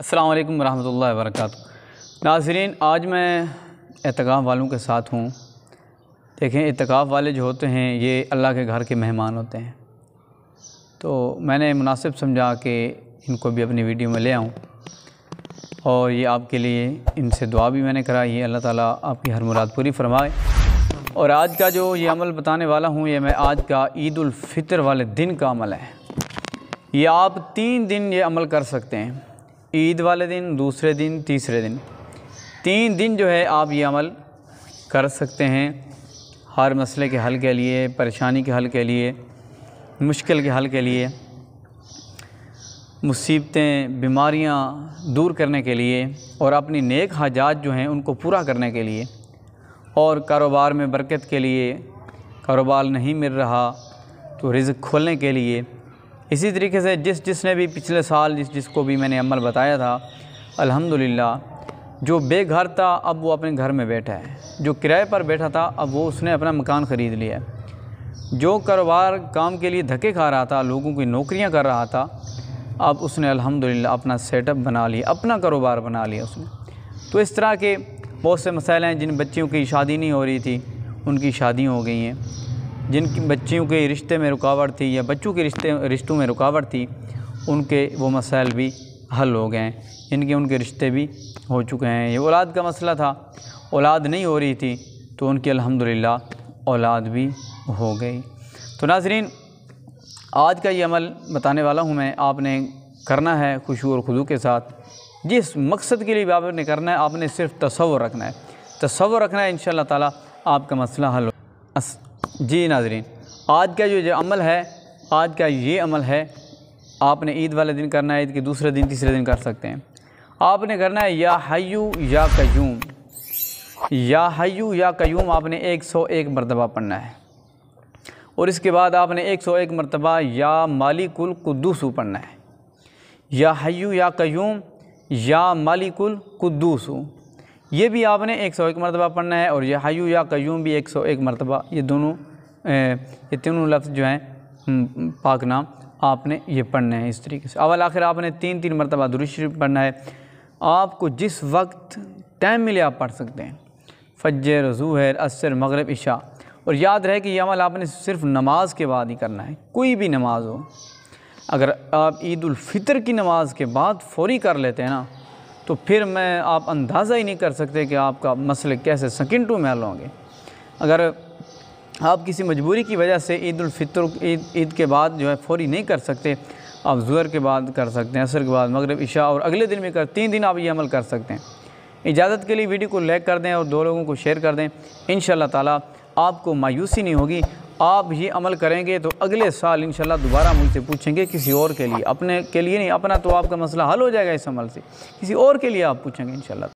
अस्सलाम वालेकुम रहमतुल्लाहि व बरकातुहू। नाज़रीन, आज मैं एतकाफ़ वालों के साथ हूँ। देखें, एतकाफ़ वाले जो होते हैं ये अल्लाह के घर के मेहमान होते हैं, तो मैंने मुनासिब समझा कि इनको भी अपनी वीडियो में ले आऊँ और ये आपके लिए इनसे दुआ भी मैंने कराई है, अल्लाह ताला आपकी हर मुराद पूरी फरमाए। और आज का जो ये अमल बताने वाला हूँ ये मैं आज का ईद उल फ़ितर वाले दिन का अमल है। ये आप 3 दिन ये अमल कर सकते हैं, ईद वाले दिन, दूसरे दिन, तीसरे दिन। 3 दिन जो है आप ये अमल कर सकते हैं हर मसले के हल के लिए, परेशानी के हल के लिए, मुश्किल के हल के लिए, मुसीबतें बीमारियां दूर करने के लिए और अपनी नेक हाजात जो हैं उनको पूरा करने के लिए, और कारोबार में बरकत के लिए, कारोबार नहीं मिल रहा तो रिज़्क़ खोलने के लिए। इसी तरीके से जिसने भी पिछले साल जिसको भी मैंने अमल बताया था, अल्हम्दुलिल्लाह जो बेघर था अब वो अपने घर में बैठा है, जो किराए पर बैठा था अब वो उसने अपना मकान ख़रीद लिया है, जो कारोबार काम के लिए धक्के खा रहा था, लोगों की नौकरियां कर रहा था, अब उसने अल्हम्दुलिल्लाह अपना सेटअप बना लिया, अपना कारोबार बना लिया उसने। तो इस तरह के बहुत से मसाइल हैं। जिन बच्चियों की शादी नहीं हो रही थी उनकी शादी हो गई हैं, जिनकी बच्चियों के रिश्ते में रुकावट थी या बच्चों के रिश्तों में रुकावट थी उनके वो मसाइल भी हल हो गए हैं, उनके रिश्ते भी हो चुके हैं। ये औलाद का मसला था, औलाद नहीं हो रही थी तो उनकी अल्हम्दुलिल्लाह औलाद भी हो गई। तो नाज़रीन, आज का ये अमल बताने वाला हूँ मैं। आपने करना है खुशू और खुदू के साथ, जिस मकसद के लिए भी आपने करना है, आपने सिर्फ तसव्वुर रखना है, तसव्वुर रखना है, इंशाअल्लाह ताला आपका मसला हल हो। जी नाज़रीन, आज का जो अमल है, आज का ये अमल है, आपने ईद वाले दिन करना है, ईद के दूसरे दिन, तीसरे दिन कर सकते हैं। आपने करना है या हय्यू या कय्यूम, या हय्यू या कय्यूम आपने 101 मरतबा पढ़ना है, और इसके बाद आपने 101 मरतबा या मालिकुल कुद्दूस पढ़ना है। या हय्यू या कय्यूम या मालिकुल कुद्दूस, ये भी आपने 101 मरतबा पढ़ना है, और यह हय्यू या कय्यूम भी 101 मरतबा। ये तीनों लफ्ज़ जो हैं पाक नाम आपने ये पढ़ने हैं इस तरीके से। अवल आखिर आपने 3-3 मरतबा दुरूद शरीफ पढ़ना है। आपको जिस वक्त टाइम मिले आप पढ़ सकते हैं, फज्र, ज़ुहर, असर, मगरिब, इशा। और याद रहे कि यह अमल आपने सिर्फ नमाज के बाद ही करना है, कोई भी नमाज हो। अगर आप ईद उल फ़ितर की नमाज के बाद फ़ौरी कर लेते हैं ना, तो फिर आप अंदाज़ा ही नहीं कर सकते कि आपका मसले कैसे सेकंडों में हल होंगे। अगर आप किसी मजबूरी की वजह से ईद उल फ़ितर ईद के बाद जो है फ़ौरी नहीं कर सकते, आप ज़ुहर के बाद कर सकते हैं, असर के बाद, मगरिब, इशा, और अगले दिन भी 3 दिन आप ये अमल कर सकते हैं। इजाज़त के लिए वीडियो को लाइक कर दें और 2 लोगों को शेयर कर दें। इंशाअल्लाह ताला आपको मायूसी नहीं होगी। आप ये अमल करेंगे तो अगले साल इंशाअल्लाह दोबारा मुझसे पूछेंगे किसी और के लिए, अपने के लिए नहीं। अपना तो आपका मसला हल हो जाएगा इस अमल से, किसी और के लिए आप पूछेंगे इंशाअल्लाह।